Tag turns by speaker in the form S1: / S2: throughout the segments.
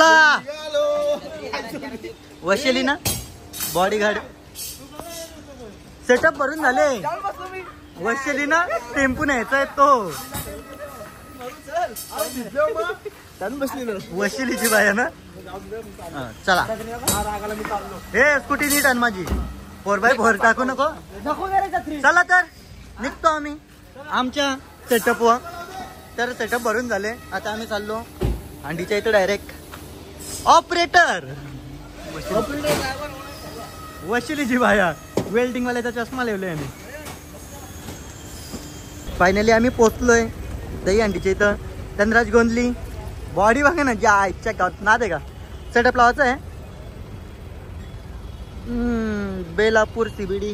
S1: चला वशिली ना bodyguard setup भरून झाले. वशिली ना टेम्पो न्यायचा आहे तो. वशिलीची बाया ना. चला हे स्कूटी नीट आण माझी. 4x4 टाकू नको. चला तर निघतो आम्ही आमच्या सेटअप वर. तर सेटअप भरून झाले. आता आम्ही चाललो अंडीच्या इथं डायरेक्ट. ऑपरेटर वशिलीची बाया वेल्डिंग वाल्याचा चष्मा लावलोय आम्ही. फायनली आम्ही पोचलोय दही अंडीच्या इथं. धनराज गोंदली बॉडी बघा ना ज्या इच्छा गावात ना दे का. सेटअप लावायचं आहे. बेलापूर CBD.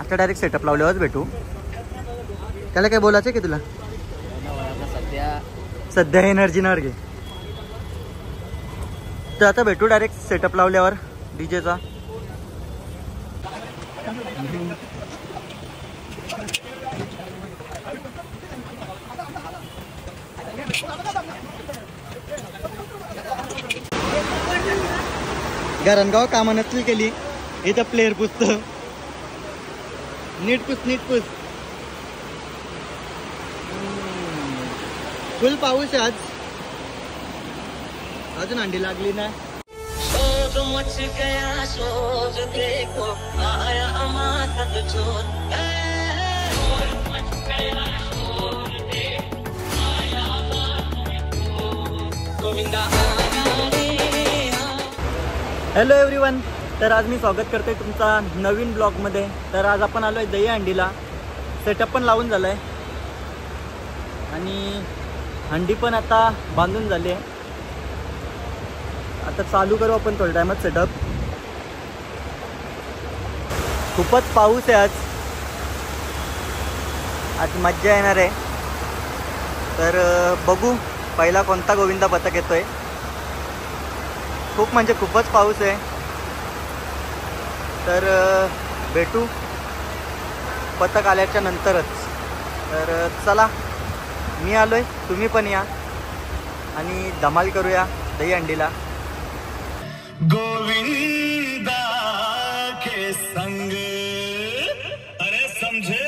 S1: आता डायरेक्ट सेटअप लावल्यावरच भेटू. त्याला काय बोलायचं की तुला. सध्या एनर्जी नवर घे. तर आता भेटू डायरेक्ट सेटअप लावल्यावर डीजेचा. गरणगाव कामं नसली केली इथं प्लेअर पुसत. नीट पुस. फुल पाऊस आहे आज. अजून अंडी लागली ना. Hello everyone. तर आज मी स्वागत करते तुमचा नवीन ब्लॉगमध्ये. तर आज आपण आलो आहे दही अंडीला. सेटअप पण लावून झालं आहे आणि हंडी पण आता बांधून झाली आहे. आता चालू करू आपण थोड्या टायमात सेटअप. खूपच पाऊस आहे आज मज्जा येणार आहे. तर बघू पहिला कोणता गोविंदा पथक येतोय. खूप म्हणजे खूपच पाऊस आहे. तर भेटू पथक आल्याच्या नंतरच. तर चला मी आलोय तुम्ही पण या आणि धमाल करूया दही अंडीला.
S2: गोविंदा के संग अरे समझे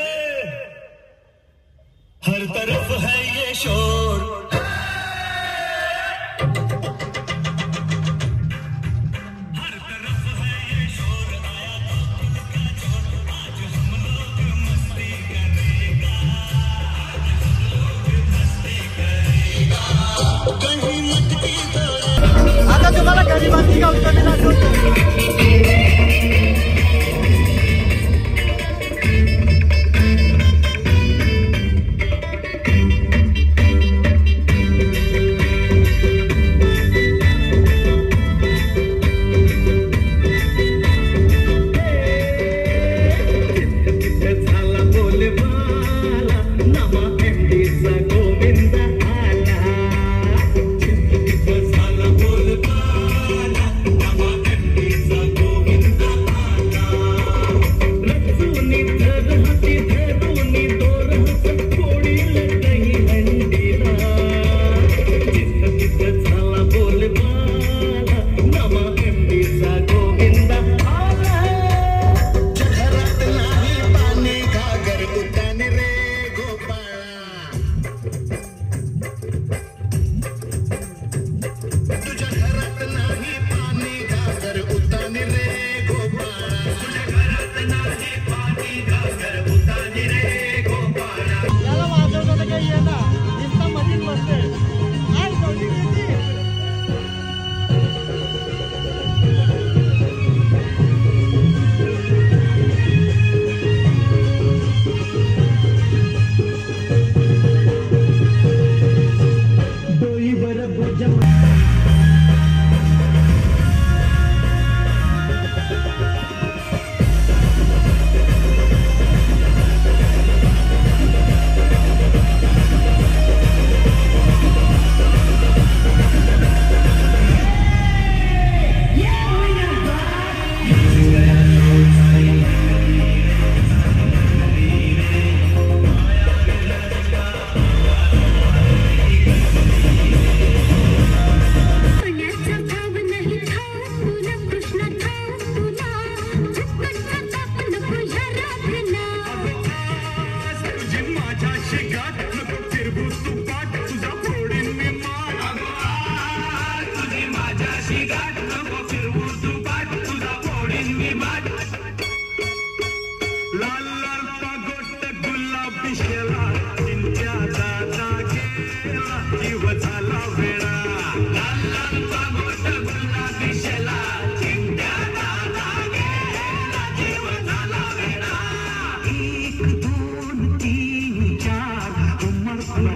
S2: हर तरफ है ये शोर.
S1: आता तुम्हाला गरिबांची गावची दाखवतो.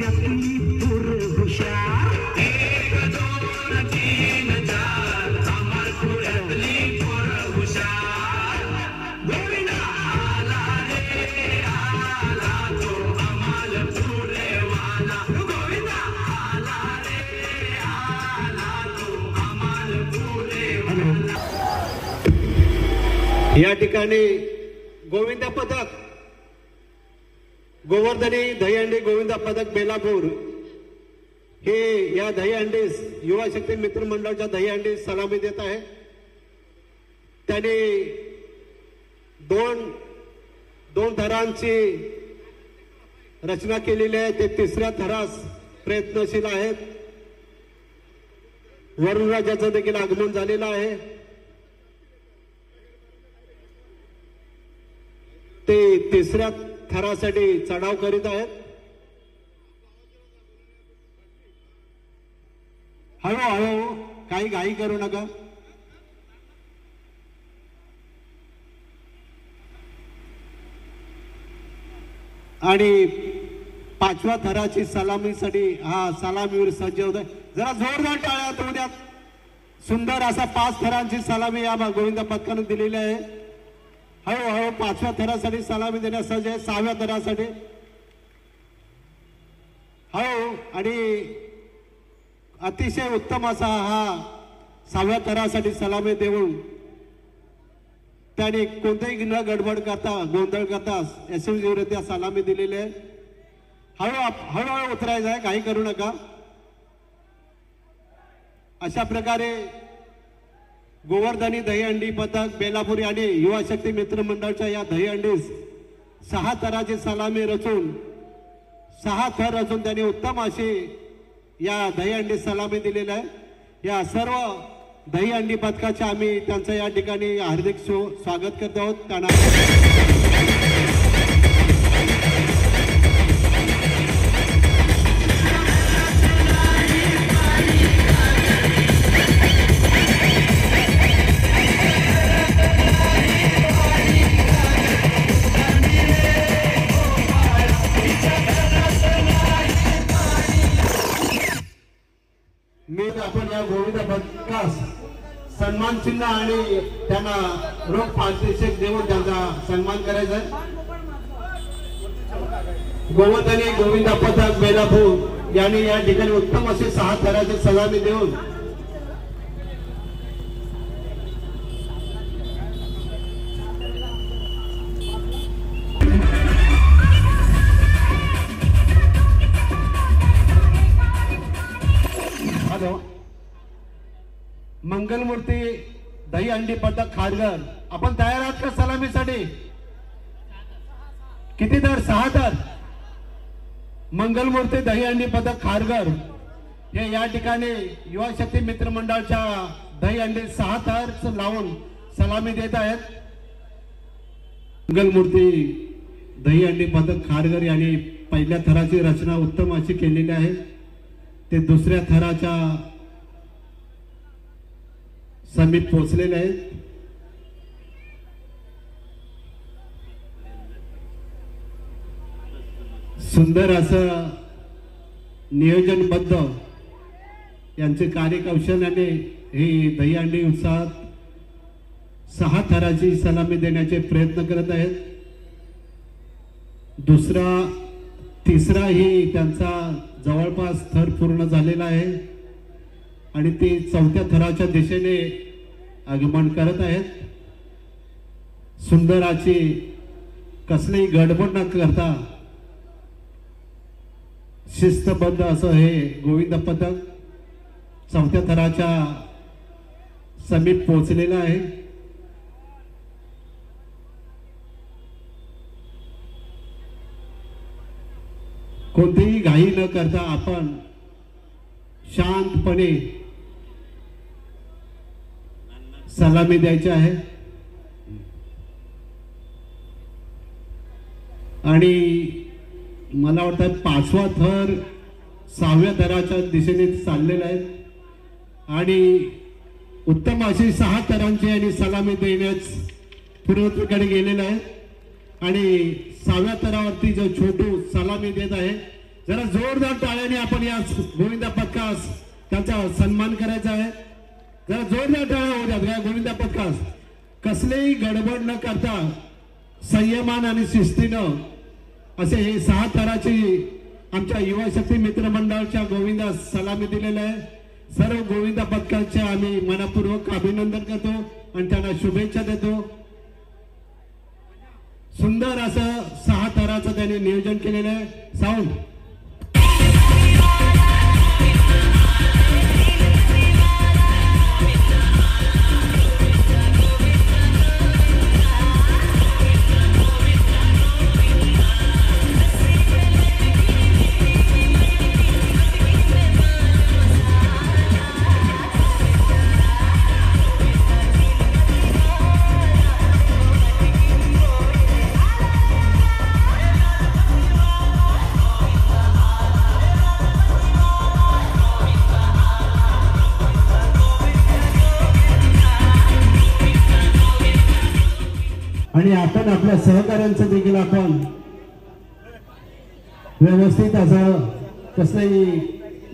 S2: पुऱ्यातली पोर हुशार. 1 2 3 4 कमाल पुऱ्यातली पोर हुशार. गोविंदा आला रे आला तो कमाल पुरेवाला. गोविंदा आला रे आला तो कमाल पुरेवाला.
S3: या ठिकाणी गोविंदा पदक गोवर्धनी दहीहंडी गोविंदा पदक बेलापूर हे या दहीहंडीस युवा शक्ती मित्र मंडळाच्या दहीहंडीस सलामी देत आहे. त्यांनी दोन थरांची रचना केलेली आहे. ते तिसऱ्या थरास प्रयत्नशील आहेत. वरुणराजाचं देखील आगमन झालेलं आहे. ते तिसऱ्या थरासाठी चढाव करीत आहेत. हळूहळू काही घाई करू नका. आणि 5व्या थराची सलामीसाठी सलामीवर सज्ज होत आहे. जरा जोरदार टाळ्या होऊ द्या. सुंदर असा 5 थरांची सलामी या गोविंदा पथकाने दिलेली आहे. हळूहळू 5व्या थरासाठी सलामी देण्यास सज्ज आहे. 6व्या थरासाठी हळू आणि अतिशय उत्तम असा हा 6व्या थरासाठी सलामी देऊन त्याने कोणतेही न गडबड करता गोंधळ करता यशस्वीरित्या सलामी दिलेली आहे. हळूहळू उतरायचं आहे, काही करू नका. अशा प्रकारे गोवर्धनी दहीहंडी पथक बेलापूर आणि युवा शक्ती मित्र मंडळाच्या या दहीहंडीस 6 थराची सलामी रचून 6 थर रचून त्यांनी उत्तम अशी या दहीहंडी सलामी दिलेली आहे. या सर्व दहीहंडी पथकाचे आम्ही त्यांचं या ठिकाणी हार्दिक स्वागत करत आहोत. त्यांना आपण या गोविंदा पथकास सन्मान चिन्ह आणि त्यांना रोख पारितोषिक देऊन त्यांचा सन्मान करायचा आहे. गोवर्धनी गोविंदा पथक बेलापूर यांनी या ठिकाणी उत्तम अशी 6 थराची सलामी देऊन मंगलमूर्ती दहीहंडी पथक खारघर आपण तयार आहात का सलामीसाठी? किती थर? 6 थर. मंगलमूर्ती दहीहंडी पथक खारघर हे या ठिकाणी युवा शक्ती मित्र मंडळाच्या दहीहंडी 6 थर लावून सलामी देत आहेत. मंगलमूर्ती दहीहंडी पथक खारघर यांनी पहिल्या थराची रचना उत्तम अशी केलेली आहे. ते दुसऱ्या थराच्या समीप पोहोचलेले आहेत. सुंदर असं नियोजनबद्ध यांचे कार्यकौशल्याने ही दहीहंडी उत्साहात 6 थराची सलामी देण्याचे प्रयत्न करत आहेत. तिसराही त्यांचा जवळपास थर पूर्ण झालेला आहे आणि ते 4थ्या थराच्या दिशेने आगमन करत आहेत. सुंदराची कसलीही गडबड न करता शिस्तबद्ध असं हे गोविंद पथक 4थ्या थराच्या समीप पोहोचलेलं आहे. कोणतीही घाई न करता आपण शांतपणे सलामी द्यायची आहे आणि मला वाटतं 5वा थर 6व्या थराच्या दिशेने चाललेला आहे आणि उत्तम अशी 6 थरांची आणि सलामी देण्यास पूर्वत्वेकडे गेलेला आहे आणि 6व्या थरावरती जो छोटू सलामी देत आहे. जरा जोरदार टाळ्याने आपण या गोविंदा पथकास त्यांचा सन्मान करायचा आहे. जरा जोरदार टाळ्या होऊ द्यात. गोविंदा पथकास कसलेही गडबड न करता संयमान आणि शिस्तीनं असे हे 6 थराची आमच्या युवा शक्ती मित्र मंडळाच्या गोविंदा सलामी दिलेला आहे. सर्व गोविंदा पथकाचे आम्ही मनपूर्वक अभिनंदन करतो आणि त्यांना शुभेच्छा देतो. सुंदर असं 6 थराचं त्यांनी नियोजन केलेलं आहे. साऊंड आणि आपण आपल्या सहकाऱ्यांचं देखील आपण व्यवस्थित असं कसलंही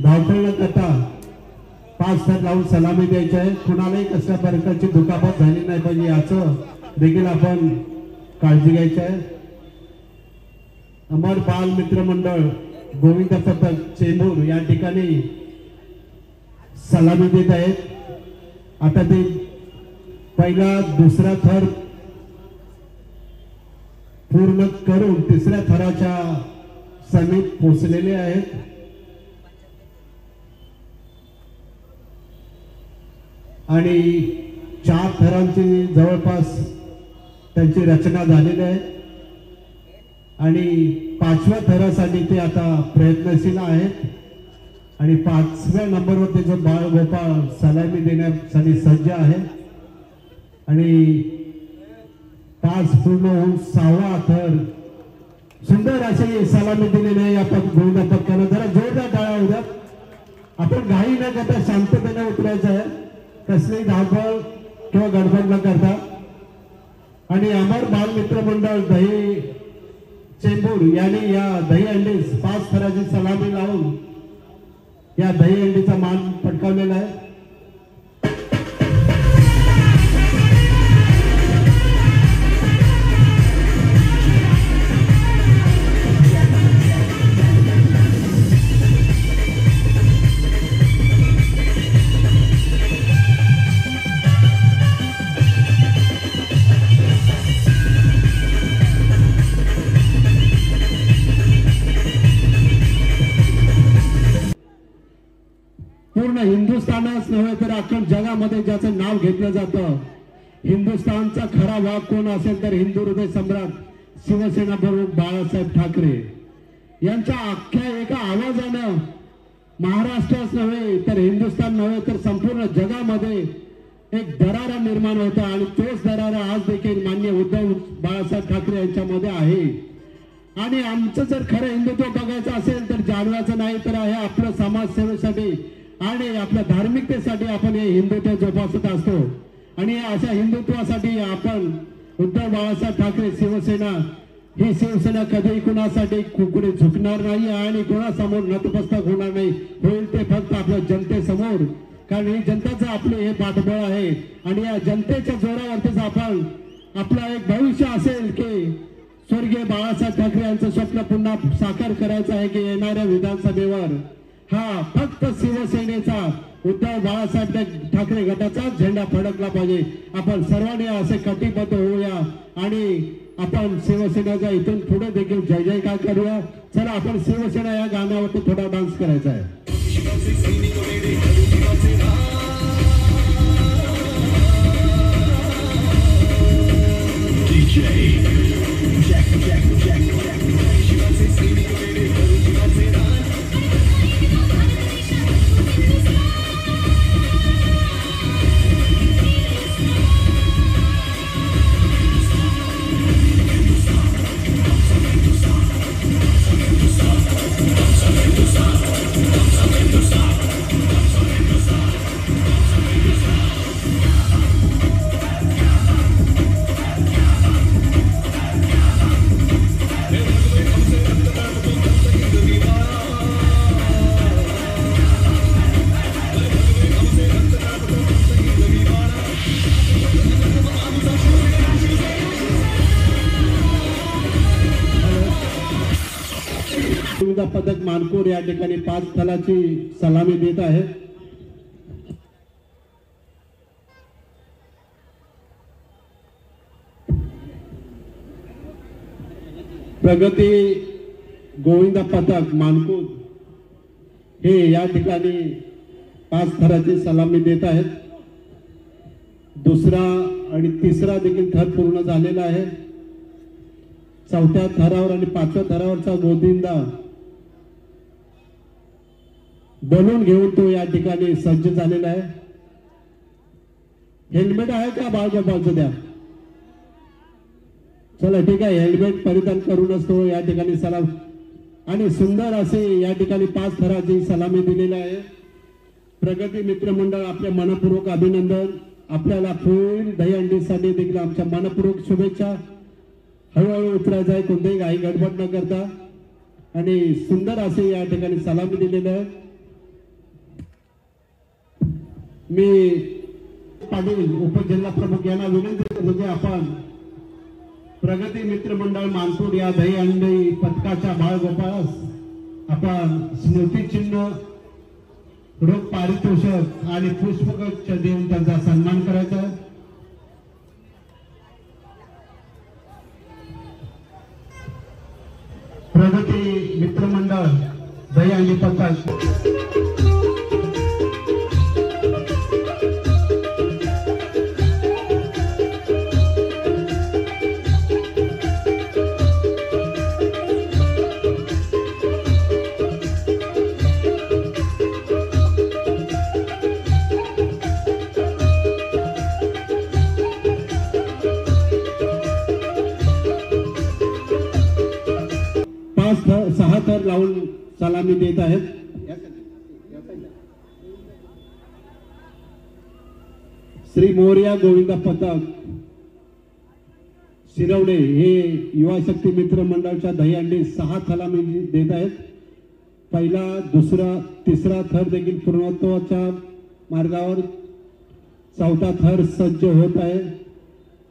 S3: धावपळ न करता 5 थर लावून सलामी द्यायची आहे. कुणालाही कसल्या प्रकारची दुखापत झाली नाही पाहिजे याचं देखील आपण काळजी घ्यायची आहे. अमर बाल मित्र मंडळ गोविंद पथक चेंबूर या ठिकाणी सलामी देत आहेत. आता ते पहिला दुसरा थर पूर्ण करून 3ऱ्या थराच्या समीप पोहोचलेले आहेत. आणि 4 थरांची जवळपास त्यांची रचना झालेली आहे आणि 5व्या थरासाठी ते आता प्रयत्नशील आहेत. आणि 5व्या नंबरवर जो बाळगोपाळ सलामी देण्यासाठी सज्ज आहे. आणि 5 पूर्ण होऊन 6वा थर सुंदर अशी सलामी दिलेली आहे. आपण गोविंदा पथकाला जरा जोरदार टाळ्या होत्या. आपण घाई न करता शांततेने उतरायचं आहे. कसलीही धावपळ किंवा गडबड न करता. आणि अमर बाल मित्र मंडळ दही चेंबूर यांनी या दहीहंडीस 5 थराची सलामी लावून या दहीहंडीचा मान पटकावलेला आहे. पूर्ण हिंदुस्थानच नव्हे तर अख्खा जगामध्ये ज्याचं नाव घेतलं जातं, हिंदुस्थानचा खरा वाघ कोण असेल तर हिंदू हृदय सम्राट शिवसेना प्रमुख बाळासाहेब ठाकरे यांच्या अख्ख्या एका आवाजानं महाराष्ट्रच नव्हे तर हिंदुस्थान नव्हे तर संपूर्ण जगामध्ये एक दरारा निर्माण होता. आणि तोच दरारा आज देखील माननीय उद्धव बाळासाहेब ठाकरे यांच्यामध्ये आहे. आणि आमचं जर खरं हिंदुत्व बघायचं असेल तर जानव्याचं नाही तर आहे आपलं समाजसेवेसाठी आणि आपल्या धार्मिकतेसाठी आपण हे हिंदुत्व जोपासत असतो. आणि अशा हिंदुत्वासाठी आपण उद्धव बाळासाहेब ठाकरे शिवसेना ही शिवसेना कधीही कुणासाठी कुणी झुकणार नाही आणि कुणासमोर नतमस्तक होणार नाही. होईल ते फक्त आपल्या जनतेसमोर. कारण ही जनताचं आपले हे पाठबळ आहे. आणि या जनतेच्या जोरावरतीच आपण आपलं एक भविष्य असेल की स्वर्गीय बाळासाहेब ठाकरे यांचं स्वप्न पुन्हा साकार करायचं आहे की येणाऱ्या विधानसभेवर हा फक्त शिवसेनेचा उद्धव बाळासाहेब ठाकरे गटाचा झेंडा फडकला पाहिजे. आपण सर्वांनी असे कटिबद्ध होऊया आणि आपण शिवसेनेचा इथून पुढे देखील जय जयकार करूया. चला आपण शिवसेना या गाण्यावरती थोडा डान्स करायचा आहे. पथक मानपूर या ठिकाणी 5 स्थलाची सलामी देत आहे. प्रगती गोविंद पथक मानपूर हे या ठिकाणी 5 थराची सलामी देत आहेत. दुसरा आणि तिसरा देखील थर पूर्ण झालेला आहे. चौथ्या थरावर आणि 5व्या थरावरचा गोविंदा बलून घेऊन तो या ठिकाणी सज्ज झालेला आहे. हेल्मेट आहे का बाळगोपालचं द्या. चला ठीक आहे, हेल्मेट परिधान करूनच तो या ठिकाणी सलाम आणि सुंदर असे या ठिकाणी 5 थराची सलामी दिलेली आहे. प्रगती मित्रमंडळ आपल्या मनपूर्वक अभिनंदन. आपल्याला पुढील दहीहंडीसाठी देखील आमच्या मनपूर्वक शुभेच्छा. हळूहळू उतरायचं आहे, कोणतेही घाई गडबड न करता आणि सुंदर असे या ठिकाणी सलामी दिलेलं आहे. मी पाटील उपजिल्हा प्रमुख यांना विनंती करतो की आपण प्रगती मित्रमंडळ मानपूर या दहीहंडी पथकाच्या बाळगोपाळास आपण स्मृतिचिन्ह, रोख पारितोषिक आणि पुष्पगुच्छ देऊन त्यांचा सन्मान करायचा. प्रगती मित्रमंडळ दहीहंडी पथक सहा थर लावून सलामी देत आहेत. श्री मोरया गोविंद पथक शिरवणे हे युवा शक्ती मित्र मंडळाच्या दहीहंडी 6 सलामी देत आहेत. पहिला, दुसरा, तिसरा थर देखील पूर्णत्वाच्या मार्गावर, चौथा थर सज्ज होत आहे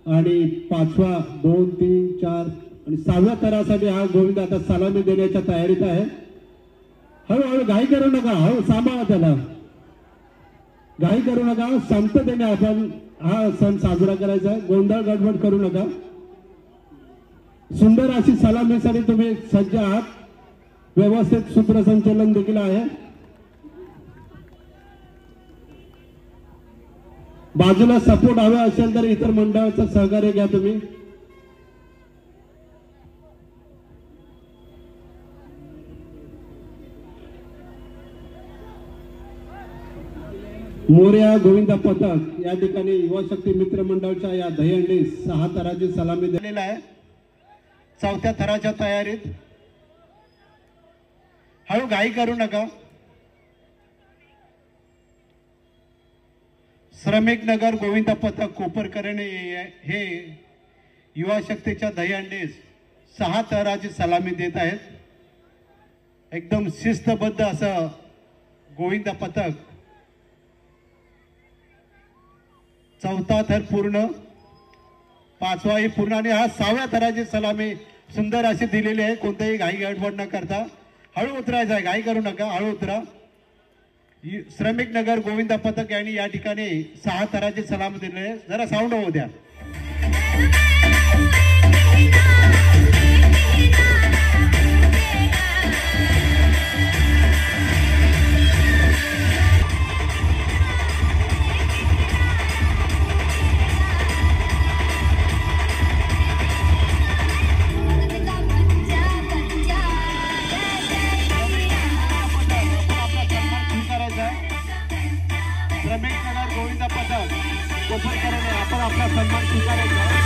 S3: आणि 5वा, 2, 3, 4 आणि 6व्या थरासाठी हा गोविंद आता सलामी देण्याच्या तयारीत आहे. हळूहळू घाई करू नका, हळू सांभाळा त्याला, घाई करू नका. शांततेने आपण हा सण साजरा करायचा आहे, गोंधळ गडबड करू नका. सुंदर अशी सलामीसाठी तुम्ही सज्ज आहात. व्यवस्थित सूत्रसंचलन देखील आहे. बाजूला सपोर्ट हवे असेल तर इतर मंडळाचं सहकार्य घ्या तुम्ही. मोरया गोविंद पथक या ठिकाणी युवा शक्ती मित्र मंडळाच्या या दहीहंडी 6 थराची सलामी दिलेला आहे. 4थ्या थराच्या तयारीत. हळू घाई करू नका. श्रमिक नगर गोविंद पथक कोपरकरणे हे युवा शक्तीच्या दहीहंडी 6 थराची सलामी देत आहेत. एकदम शिस्तबद्ध असं गोविंद पथक. 4था थर पूर्ण, 5वाही पूर्ण आणि हा 6व्या थराची सलामी सुंदर अशी दिलेली आहे. कोणतेही घाई गडबड न करता हळू उतरायचं आहे, घाई करू नका, हळू उतरा. श्रमिक नगर गोविंद पथक यांनी या ठिकाणी 6 थराची सलामी दिली आहे. जरा साऊंड होऊ द्या. गोविंद पथक कोपरकरणे आपण आपला सन्मान स्वीकारायचा.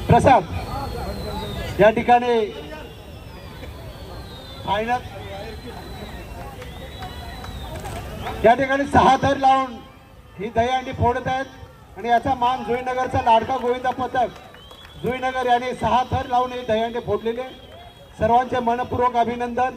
S3: प्रसाद या ठिकाणी फायनल या ठिकाणी 6 थर लावून ही दहीहंडी फोडत आहेत आणि याचा मान जुईनगरचा लाडका गोविंदा पथक जुईनगर यांनी 6 थर लावून ही दहीहंडी फोडलेले सर्वांचे मनपूर्वक अभिनंदन.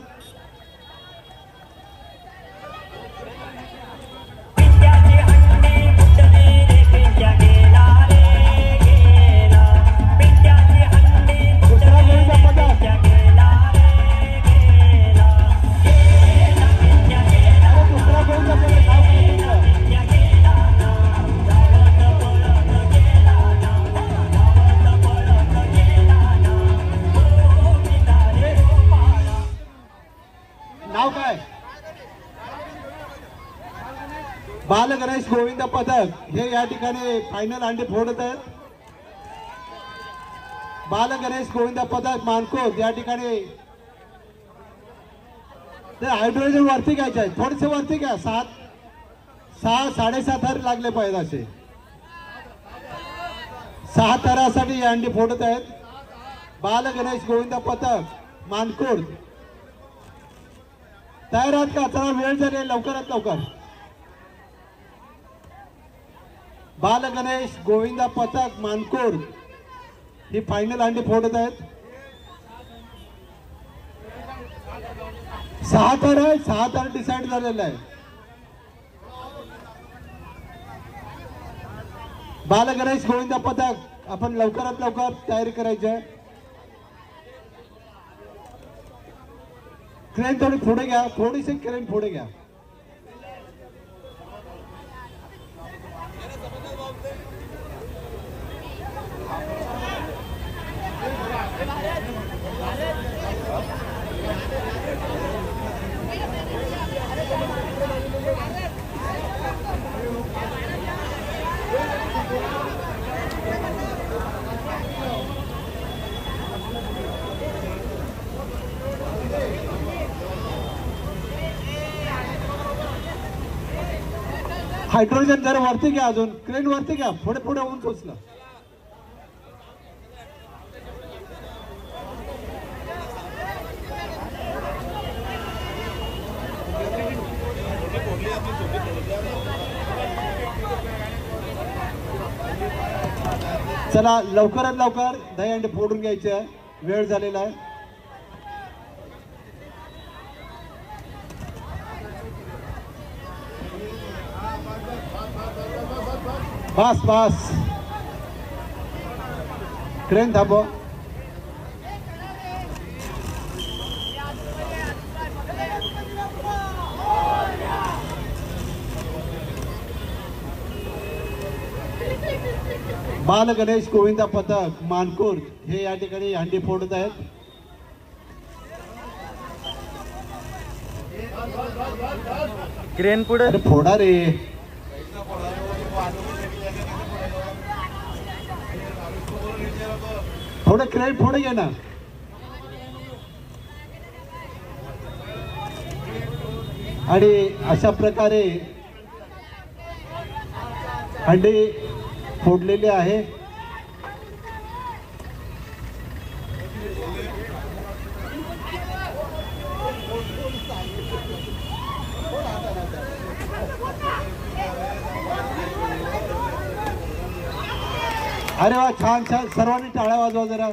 S3: नाव काय? बाल गणेश गोविंद पथक हे या ठिकाणी फायनल अंडी फोडत आहेत. बाल गणेश गोविंद पथक मानकोट या ठिकाणी हायड्रोजन वरती घ्यायचे आहे. थोडेसे वरती घ्या. 6.5 थर लागले पाहिजे असे 6 थरासाठी ही अंडी फोडत आहेत. बाल गणेश गोविंद पथक मानकोट तयार आहात का? चला वेळ झाली लवकरात लवकर. बाल गणेश गोविंदा पथक मानकोड ही फायनल अंडी फोडत आहेत. 6 थर आहे. 6 थर डिसाइड झालेला आहे. बाल गणेश गोविंदा पथक आपण लवकरात लवकर तयारी करायची आहे. क्रेन थोडी पुढे घ्या. थोडीशी क्रेन पुढे घ्या. हायड्रोजन जरा वरती घ्या. अजून क्रेन वरती घ्या. पुढे पुढे होऊन पोचलं. चला लवकरात लवकर दहीहंडी फोडून घ्यायची आहे. वेळ झालेला आहे. बस बस क्रेन थांबव. बाल गणेश गोविंदा पथक मानकोड हे या ठिकाणी हंडी फोडत आहेत.
S1: क्रेन पुढे
S3: फोडा रे. थोडं क्रेन पुढे घे ना. आणि अशा प्रकारे हंडी फोडलेली आहे. अरे वा छान छान. सर्वांनी टाळ्या वाजवा जरा.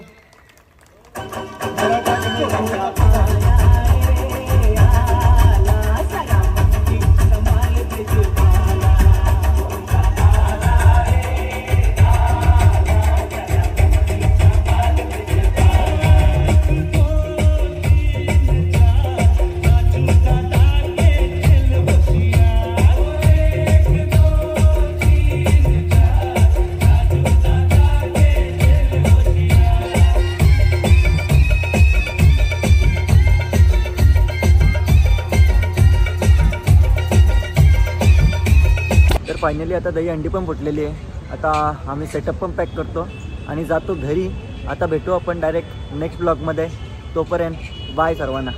S1: फायनली आता दही अंडी पण फुटलेली आहे. आता आम्ही सेटअप पण पॅक करतो आणि जातो घरी. आता भेटू आपण डायरेक्ट नेक्स्ट ब्लॉगमध्ये. तोपर्यंत बाय सर्वांना.